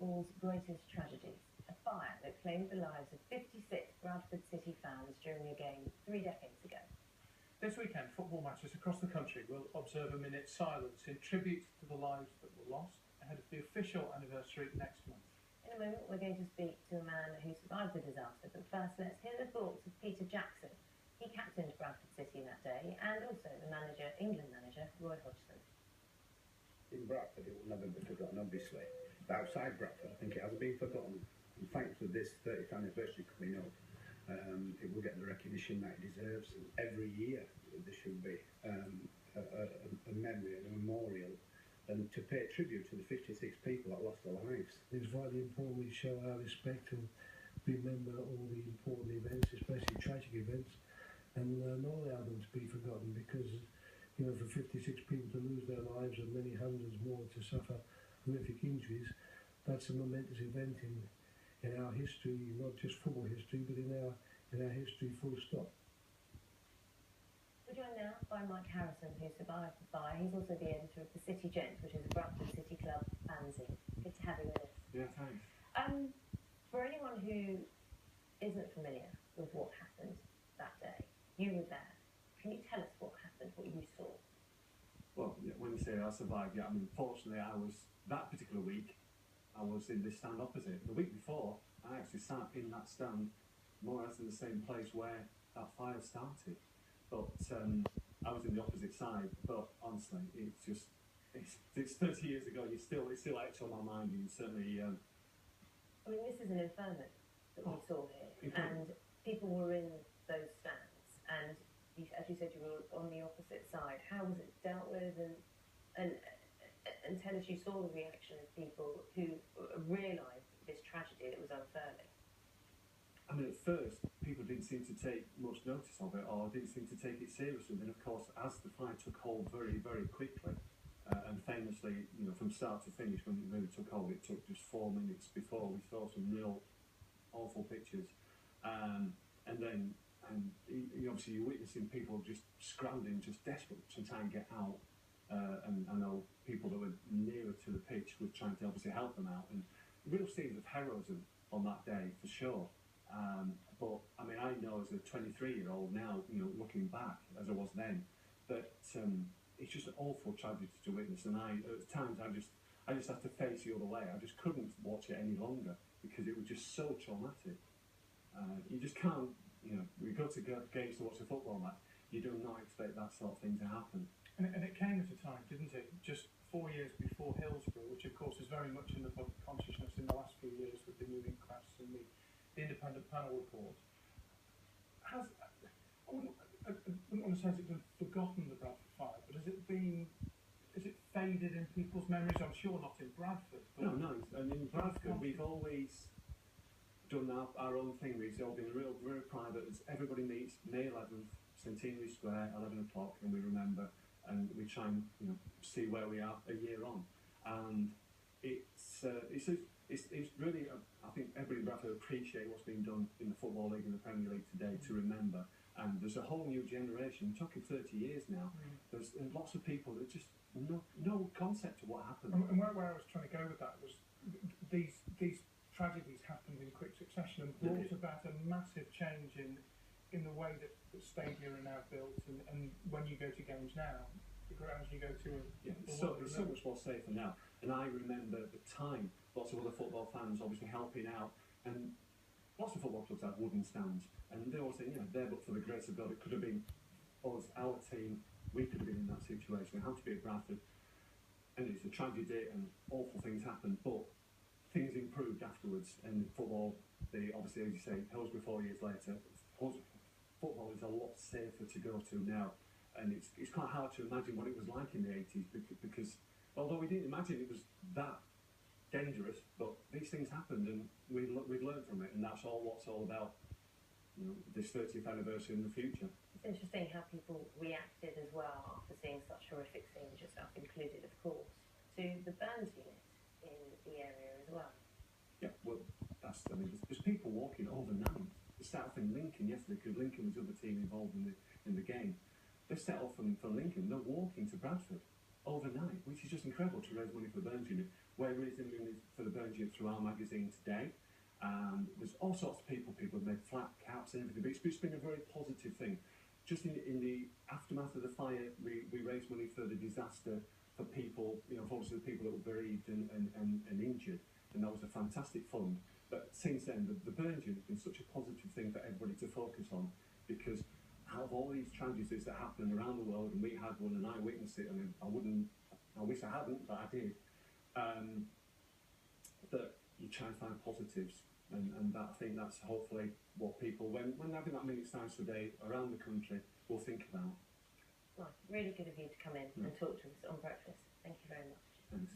football's greatest tragedies, a fire that claimed the lives of 56 Bradford City fans during a game 3 decades ago. This weekend, football matches across the country will observe a minute's silence in tribute to the lives that were lost ahead of the official anniversary next month. In a moment, we're going to speak to a man who survived the disaster, but first let's hear the thoughts of Peter Jackson. He captained Bradford City that day, and also the England manager, Roy Hodgson. In Bradford, it will never be forgotten, obviously. But outside Bradford, I think it hasn't been forgotten. And thanks to this 30th anniversary coming up, it will get the recognition that it deserves. And every year, there should be a memory and a memorial, and to pay tribute to the 56 people that lost their lives. It's vitally important we show our respect and remember all the important events, especially tragic events, and not allow them to be forgotten, because, you know, for 56 people to lose their lives and many hundreds more to suffer horrific injuries, that's a momentous event in our history, not just football history, but in our history full stop. We're joined now by Mike Harrison, who survived the fire. He's also the editor of the City Gent, which is a Bradford City Club fanzine. Good to have you with us. Yeah, thanks. For anyone who isn't familiar with what happened that day, you were there. Can you tell us what happened, what you saw? Well, yeah, when you say I survived, yeah, I mean, fortunately, that particular week, I was in this stand opposite. The week before, I actually sat in that stand, more or less in the same place where that fire started. But I was in the opposite side. But honestly, it's 30 years ago. It's still etched on my mind. And certainly. I mean, this is an infirmary that we saw here, and people were in those stands, and as you said, you were on the opposite side. How was it dealt with, and until as you saw the reaction of people who realised this tragedy that was unfurling? I mean, at first, people didn't seem to take much notice of it, or didn't seem to take it seriously. Then, of course, as the fire took hold very, very quickly, and famously, you know, from start to finish, when it really took hold, it took just 4 minutes before we saw some real awful pictures. And obviously you're witnessing people just scrambling, just desperate to try and get out. And I know people that were nearer to the pitch were trying to obviously help them out. And real scenes of heroism on that day, for sure. But I mean, I know as a 23-year-old now, you know, looking back as I was then, that it's just an awful tragedy to witness. And at times, I just had to face the other way. I just couldn't watch it any longer because it was just so traumatic. You just can't, you know, we go to games to watch a football match. You do not expect that sort of thing to happen. And it came at a time, didn't it, just 4 years before Hillsborough, which of course is very much in the public consciousness in the last few years with the new inquests and the independent panel report. I wouldn't want to say it's been forgotten, the Bradford fire, but has it faded in people's memories? I'm sure not in Bradford. But No. And in Bradford, we've always done our own thing. We've all been very private. Everybody meets May 11th, Centenary Square, 11 o'clock, and we remember, and we try and, you know, see where we are a year on. And it's really, I think everybody in Bradford appreciate what's being done in the Football League and the Premier League today to remember. And there's a whole new generation, we're talking 30 years now, there's lots of people that just no concept of what happened. And where I was trying to go with that was these tragedies happened in quick succession and brought about a massive change in the way that stadia are now built, and when you go to games now, the grounds you go to it's so much more safer now. And I remember at the time lots of other football fans obviously helping out, and lots of football clubs had wooden stands, and they always say, you know, there but for the grace of God, it could have been us, our team, we could have been in that situation. It had to be at Bradford, and it's a tragedy and awful things happened, but things improved afterwards. And football, obviously, as you say, Hillsborough 4 years later, football is a lot safer to go to now, and it's quite hard to imagine what it was like in the 80s, because although we didn't imagine it was that dangerous, but these things happened, and we've learned from it, and that's what's all about, you know, this 30th anniversary in the future. It's interesting how people reacted as well after seeing such horrific scenes, yourself included, of course, to the Burns unit in the area as well. Yeah, well, there's people walking overnight. They set off in Lincoln yesterday, because Lincoln was the other team involved in the game. They set off from Lincoln, they're walking to Bradford overnight, which is just incredible to raise money for the Burns unit. We're raising money for the burn unit through our magazine today. There's all sorts of people have made flat caps and everything, but it's been a very positive thing. Just in the aftermath of the fire, we raised money for the disaster for people, obviously the people that were bereaved and injured, and that was a fantastic fund. But since then, the burn unit has been such a positive thing for everybody to focus on, because out of all these tragedies that happen around the world, and we had one and I witnessed it, and I wish I hadn't, but I did, that you try and find positives, and that, I think that's hopefully what people, when having that minute silence today around the country, will think about. Well, really good of you to come in and talk to us on breakfast. Thank you very much. Thanks.